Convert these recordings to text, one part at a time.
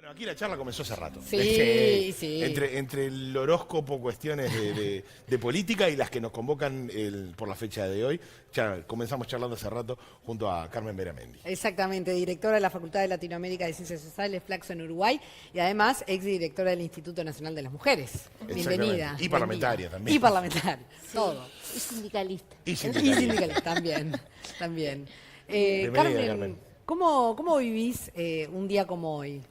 Bueno, aquí la charla comenzó hace rato. Sí, sí. Entre el horóscopo, cuestiones de política y las que nos convocan por la fecha de hoy, ya comenzamos charlando hace rato junto a Carmen Beramendi. Exactamente, directora de la Facultad de Latinoamérica de Ciencias Sociales, Flaxo, en Uruguay, y además exdirectora del Instituto Nacional de las Mujeres. Bienvenida. Y parlamentaria también. Y parlamentaria, Sí, todo. y sindicalista. Y Y sindicalista. sindicalista, también. Bienvenida, Carmen. ¿Cómo vivís un día como hoy?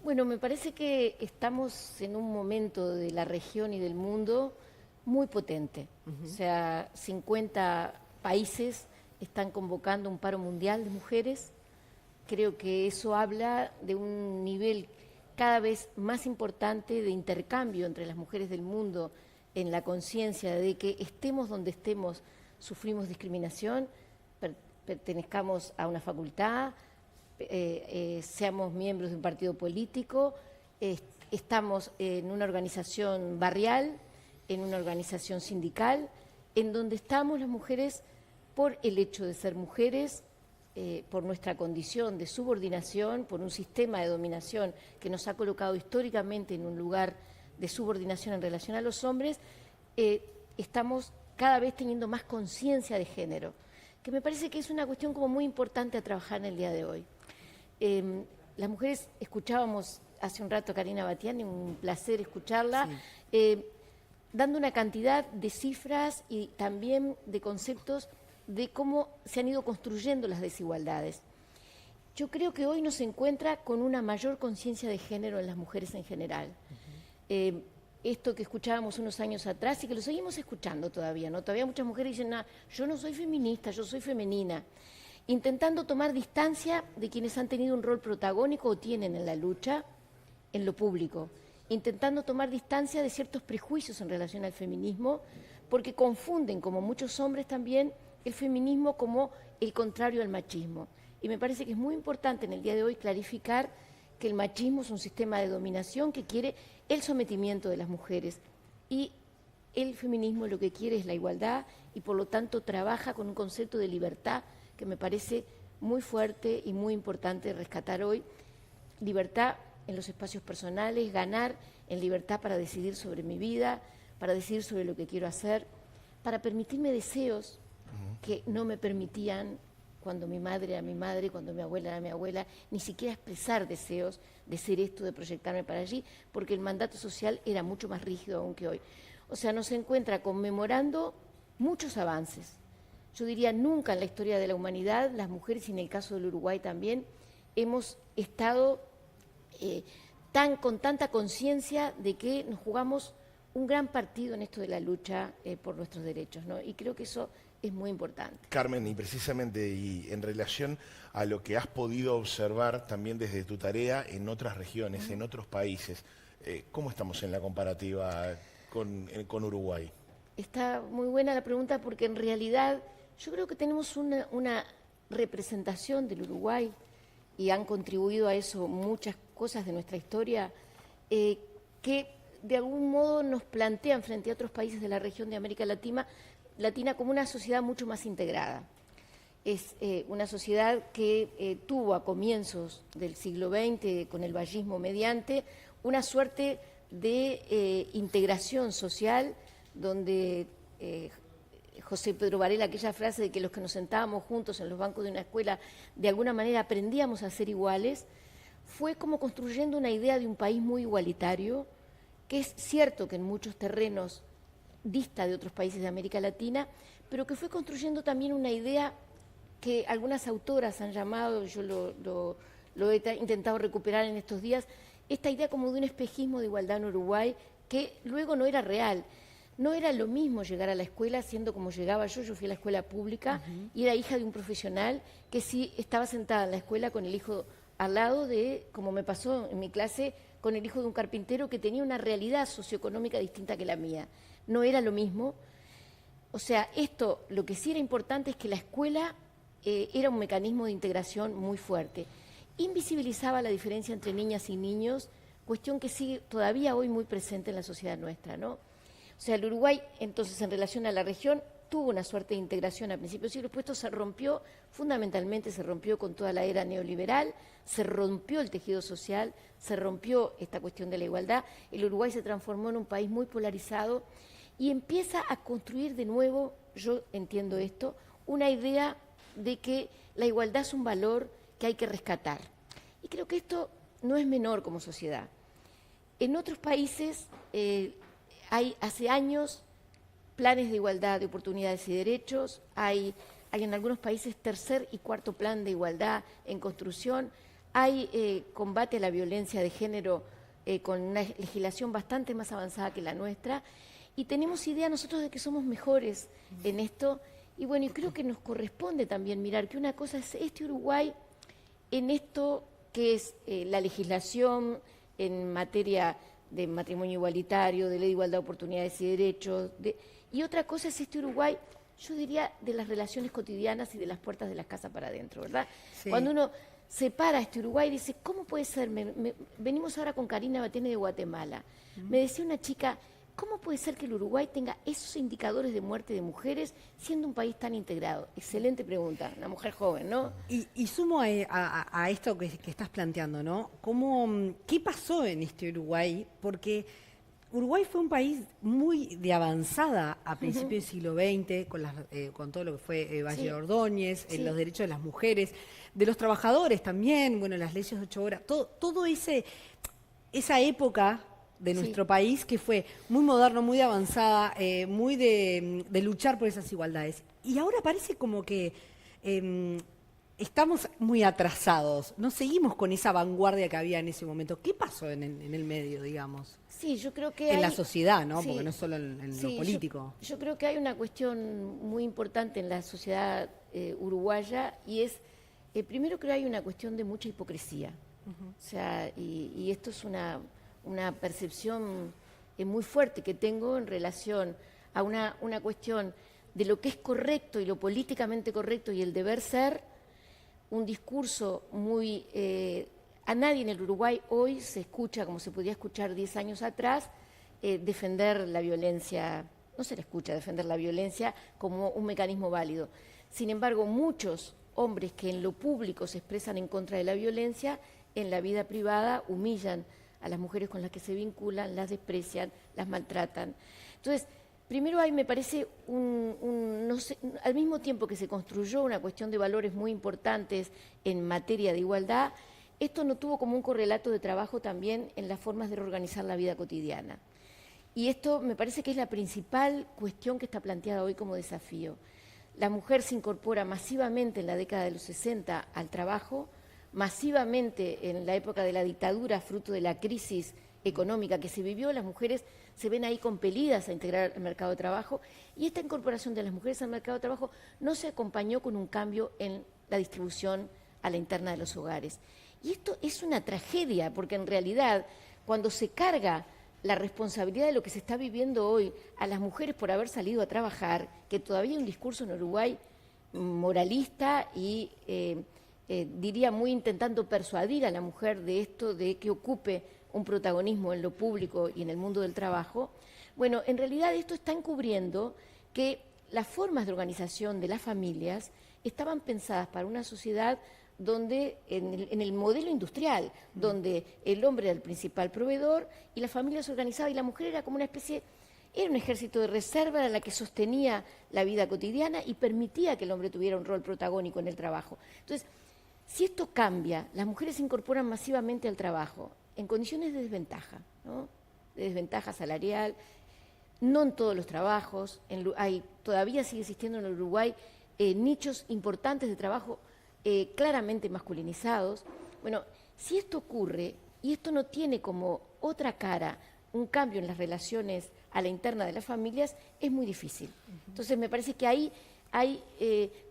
Bueno, me parece que estamos en un momento de la región y del mundo muy potente. O sea, 50 países están convocando un paro mundial de mujeres. Creo que eso habla de un nivel cada vez más importante de intercambio entre las mujeres del mundo en la conciencia de que estemos donde estemos, sufrimos discriminación, pertenezcamos a una facultad, seamos miembros de un partido político, estamos en una organización barrial, en una organización sindical, en donde estamos las mujeres por el hecho de ser mujeres, por nuestra condición de subordinación, por un sistema de dominación que nos ha colocado históricamente en un lugar de subordinación en relación a los hombres, estamos cada vez teniendo más conciencia de género, que me parece que es una cuestión como muy importante a trabajar en el día de hoy. Las mujeres, escuchábamos hace un rato a Karina Batiani, un placer escucharla, dando una cantidad de cifras y también de conceptos de cómo se han ido construyendo las desigualdades. Yo creo que hoy nos encuentra con una mayor conciencia de género en las mujeres en general. Esto que escuchábamos unos años atrás y que lo seguimos escuchando todavía, ¿no? Todavía muchas mujeres dicen, yo no soy feminista, yo soy femenina, intentando tomar distancia de quienes han tenido un rol protagónico o tienen en la lucha en lo público, intentando tomar distancia de ciertos prejuicios en relación al feminismo, porque confunden, como muchos hombres también, el feminismo como el contrario al machismo. Y me parece que es muy importante en el día de hoy clarificar que el machismo es un sistema de dominación que quiere el sometimiento de las mujeres y el feminismo lo que quiere es la igualdad y por lo tanto trabaja con un concepto de libertad que me parece muy fuerte y muy importante rescatar hoy. Libertad en los espacios personales, ganar en libertad para decidir sobre mi vida, para decidir sobre lo que quiero hacer, para permitirme deseos que no me permitían cuando mi madre era mi madre, cuando mi abuela era mi abuela, ni siquiera expresar deseos de ser esto, de proyectarme para allí, porque el mandato social era mucho más rígido aún que hoy. O sea, nos encuentra conmemorando muchos avances. Yo diría, nunca en la historia de la humanidad, las mujeres, y en el caso del Uruguay también, hemos estado con tanta conciencia de que nos jugamos un gran partido en esto de la lucha por nuestros derechos, ¿no? Y creo que eso es muy importante. Carmen, y precisamente y en relación a lo que has podido observar también desde tu tarea en otras regiones, en otros países, ¿cómo estamos en la comparativa con Uruguay? Está muy buena la pregunta porque en realidad yo creo que tenemos una representación del Uruguay y han contribuido a eso muchas cosas de nuestra historia que de algún modo nos plantean frente a otros países de la región de América Latina como una sociedad mucho más integrada. Es una sociedad que tuvo a comienzos del siglo XX, con el vallismo mediante, una suerte de integración social donde José Pedro Varela, aquella frase de que los que nos sentábamos juntos en los bancos de una escuela de alguna manera aprendíamos a ser iguales, fue como construyendo una idea de un país muy igualitario, que es cierto que en muchos terrenos dista de otros países de América Latina, pero que fue construyendo también una idea que algunas autoras han llamado, yo lo he intentado recuperar en estos días, esta idea como de un espejismo de igualdad en Uruguay, que luego no era real. No era lo mismo llegar a la escuela siendo como llegaba yo fui a la escuela pública y era hija de un profesional que sí estaba sentada en la escuela con el hijo al lado de, como me pasó en mi clase, con el hijo de un carpintero que tenía una realidad socioeconómica distinta que la mía. No era lo mismo. O sea, lo que sí era importante es que la escuela era un mecanismo de integración muy fuerte. Invisibilizaba la diferencia entre niñas y niños, cuestión que sigue todavía hoy muy presente en la sociedad nuestra, ¿no? O sea, el Uruguay, entonces, en relación a la región, tuvo una suerte de integración a principios del siglo, después esto se rompió, fundamentalmente se rompió con toda la era neoliberal, se rompió el tejido social, se rompió esta cuestión de la igualdad, el Uruguay se transformó en un país muy polarizado y empieza a construir de nuevo, yo entiendo esto, una idea de que la igualdad es un valor que hay que rescatar. Y creo que esto no es menor como sociedad. En otros países hay hace años planes de igualdad de oportunidades y derechos, hay en algunos países tercer y cuarto plan de igualdad en construcción, hay combate a la violencia de género con una legislación bastante más avanzada que la nuestra, y tenemos idea nosotros de que somos mejores en esto, y bueno, y creo que nos corresponde también mirar que una cosa es este Uruguay en esto que es la legislación en materia de matrimonio igualitario, de ley de igualdad de oportunidades y derechos, y otra cosa es este Uruguay, yo diría, de las relaciones cotidianas y de las puertas de las casas para adentro, ¿verdad? Sí. Cuando uno separa este Uruguay y dice, ¿cómo puede ser? Venimos ahora con Karina Batene de Guatemala. Me decía una chica, ¿cómo puede ser que el Uruguay tenga esos indicadores de muerte de mujeres siendo un país tan integrado? Excelente pregunta, una mujer joven, ¿no? Y sumo a esto que estás planteando, ¿no? ¿Qué pasó en este Uruguay? Porque Uruguay fue un país muy de avanzada a principios del siglo XX, con todo lo que fue Valle Sí. de Ordóñez, Sí. los derechos de las mujeres, de los trabajadores también, bueno, las leyes de 8 horas, todo esa época de Sí. nuestro país que fue muy moderno, muy de avanzada, muy de luchar por esas igualdades. Y ahora parece como que estamos muy atrasados, no seguimos con esa vanguardia que había en ese momento. ¿Qué pasó en el medio, digamos? Sí, yo creo que En la hay- sociedad, ¿no? sí, Porque no es solo en sí, lo político. Yo creo que hay una cuestión muy importante en la sociedad uruguaya y es, primero creo que hay una cuestión de mucha hipocresía. O sea, y esto es una percepción muy fuerte que tengo en relación a una cuestión de lo que es correcto y lo políticamente correcto y el deber ser, un discurso muy... a nadie en el Uruguay hoy se escucha, como se podía escuchar 10 años atrás, defender la violencia, no se le escucha defender la violencia como un mecanismo válido. Sin embargo, muchos hombres que en lo público se expresan en contra de la violencia, en la vida privada humillan a las mujeres con las que se vinculan, las desprecian, las maltratan. Entonces, primero hay, me parece, no sé, al mismo tiempo que se construyó una cuestión de valores muy importantes en materia de igualdad, esto no tuvo como un correlato de trabajo también en las formas de reorganizar la vida cotidiana. Y esto me parece que es la principal cuestión que está planteada hoy como desafío. La mujer se incorpora masivamente en la década de los 60 al trabajo, masivamente en la época de la dictadura, fruto de la crisis económica que se vivió, las mujeres se ven ahí compelidas a integrar el mercado de trabajo y esta incorporación de las mujeres al mercado de trabajo no se acompañó con un cambio en la distribución a la interna de los hogares. Y esto es una tragedia, porque en realidad cuando se carga la responsabilidad de lo que se está viviendo hoy a las mujeres por haber salido a trabajar, que todavía hay un discurso en Uruguay moralista y diría muy intentando persuadir a la mujer de esto, de que ocupe un protagonismo en lo público y en el mundo del trabajo, bueno, en realidad esto está encubriendo que las formas de organización de las familias estaban pensadas para una sociedad donde, en el modelo industrial, donde el hombre era el principal proveedor y la familia se organizaba y la mujer era como una especie, era un ejército de reserva, era la que sostenía la vida cotidiana y permitía que el hombre tuviera un rol protagónico en el trabajo. Entonces, si esto cambia, las mujeres se incorporan masivamente al trabajo en condiciones de desventaja, ¿no? De desventaja salarial, no en todos los trabajos, todavía sigue existiendo en el Uruguay nichos importantes de trabajo claramente masculinizados. Bueno, si esto ocurre y esto no tiene como otra cara un cambio en las relaciones a la interna de las familias, es muy difícil. Entonces me parece que ahí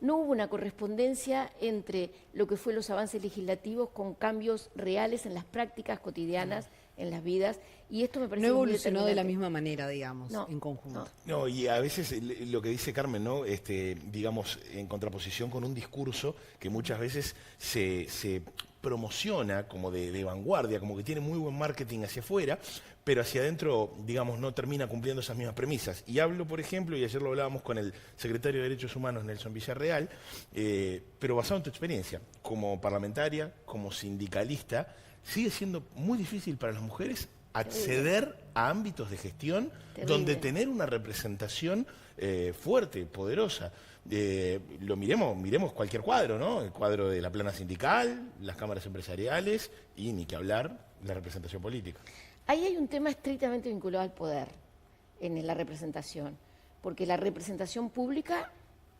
no hubo una correspondencia entre lo que fue los avances legislativos con cambios reales en las prácticas cotidianas, en las vidas, y esto me parece No muy evolucionó de la determinante. misma manera, digamos, No, en conjunto. no. No, y a veces lo que dice Carmen, ¿no? Digamos, en contraposición con un discurso que muchas veces se promociona como de vanguardia, como que tiene muy buen marketing hacia afuera, pero hacia adentro, digamos, no termina cumpliendo esas mismas premisas. Y hablo, por ejemplo, y ayer lo hablábamos con el secretario de Derechos Humanos, Nelson Villarreal, pero basado en tu experiencia, como parlamentaria, como sindicalista, sigue siendo muy difícil para las mujeres acceder a ámbitos de gestión donde tener una representación fuerte, poderosa. Miremos cualquier cuadro, ¿no? El cuadro de la plana sindical, las cámaras empresariales y ni que hablar la representación política. Ahí hay un tema estrictamente vinculado al poder en la representación, porque la representación pública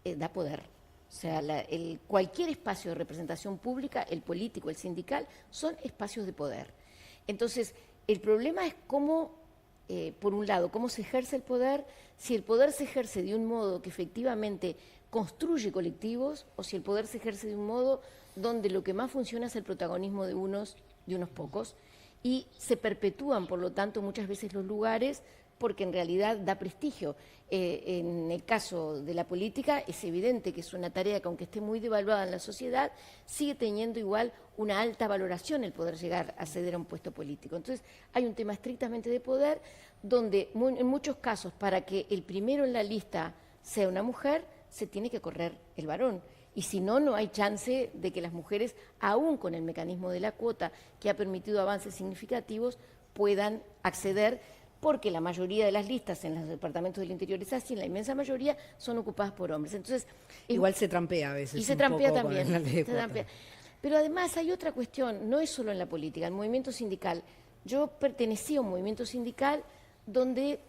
da poder. O sea, cualquier espacio de representación pública, el político, el sindical, son espacios de poder. Entonces, el problema es cómo, por un lado, cómo se ejerce el poder, si el poder se ejerce de un modo que efectivamente construye colectivos o si el poder se ejerce de un modo donde lo que más funciona es el protagonismo de unos pocos y se perpetúan, por lo tanto, muchas veces los lugares porque en realidad da prestigio. En el caso de la política es evidente que es una tarea que, aunque esté muy devaluada en la sociedad, sigue teniendo igual una alta valoración el poder llegar a acceder a un puesto político. Entonces, hay un tema estrictamente de poder, donde en muchos casos, para que el primero en la lista sea una mujer, se tiene que correr el varón. Y si no, no hay chance de que las mujeres, aún con el mecanismo de la cuota, que ha permitido avances significativos, puedan acceder, porque la mayoría de las listas en los departamentos del interior es así, en la inmensa mayoría son ocupadas por hombres. Entonces, igual se trampea a veces. Y se trampea también. Se trampea. Pero además hay otra cuestión, no es solo en la política, el movimiento sindical. Yo pertenecía a un movimiento sindical donde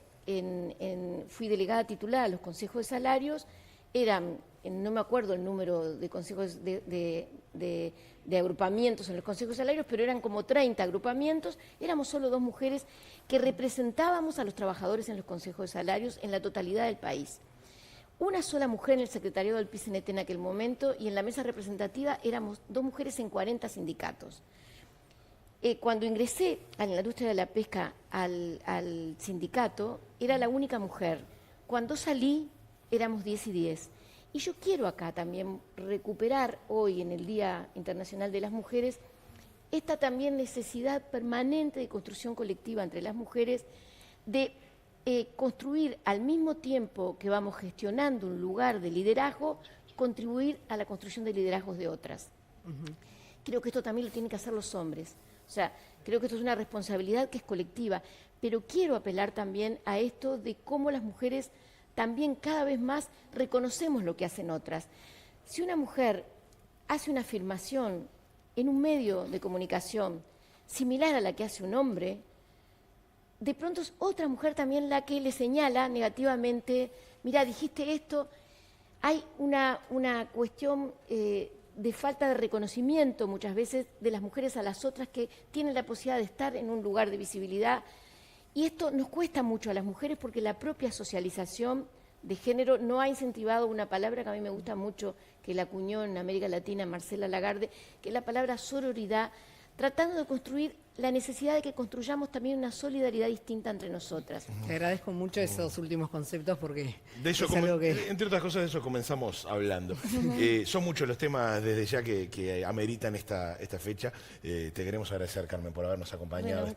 fui delegada titular a los consejos de salarios, eran, no me acuerdo el número de consejos de agrupamientos en los consejos de salarios, pero eran como 30 agrupamientos, éramos solo 2 mujeres que representábamos a los trabajadores en los consejos de salarios en la totalidad del país. Una sola mujer en el secretariado del PCNT en aquel momento y en la mesa representativa éramos 2 mujeres en 40 sindicatos. Cuando ingresé a la industria de la pesca al sindicato, era la única mujer. Cuando salí, éramos 10 y 10. Y yo quiero acá también recuperar hoy, en el Día Internacional de las Mujeres, esta también necesidad permanente de construcción colectiva entre las mujeres, de construir al mismo tiempo que vamos gestionando un lugar de liderazgo, contribuir a la construcción de liderazgos de otras. Creo que esto también lo tienen que hacer los hombres. O sea, creo que esto es una responsabilidad que es colectiva, pero quiero apelar también a esto de cómo las mujeres también cada vez más reconocemos lo que hacen otras. Si una mujer hace una afirmación en un medio de comunicación similar a la que hace un hombre, de pronto es otra mujer también la que le señala negativamente, mira, dijiste esto. Hay una cuestión de falta de reconocimiento muchas veces de las mujeres a las otras que tienen la posibilidad de estar en un lugar de visibilidad. Y esto nos cuesta mucho a las mujeres porque la propia socialización de género no ha incentivado una palabra que a mí me gusta mucho, que la acuñó en América Latina Marcela Lagarde, que es la palabra sororidad, tratando de construir la necesidad de que construyamos también una solidaridad distinta entre nosotras. Te agradezco mucho esos últimos conceptos porque de eso es algo que... Entre otras cosas, de eso comenzamos hablando. Son muchos los temas desde ya que ameritan esta fecha. Te queremos agradecer, Carmen, por habernos acompañado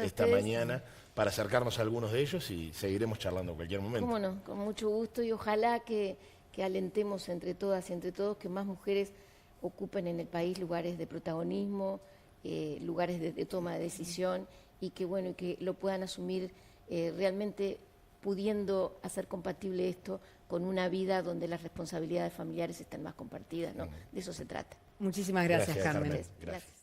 esta mañana para acercarnos a algunos de ellos y seguiremos charlando en cualquier momento. Cómo no, con mucho gusto y ojalá que alentemos entre todas y entre todos que más mujeres ocupen en el país lugares de protagonismo, lugares de toma de decisión y que bueno, y que lo puedan asumir realmente pudiendo hacer compatible esto con una vida donde las responsabilidades familiares estén más compartidas, ¿no? De eso se trata. Muchísimas gracias, Carmen. Gracias.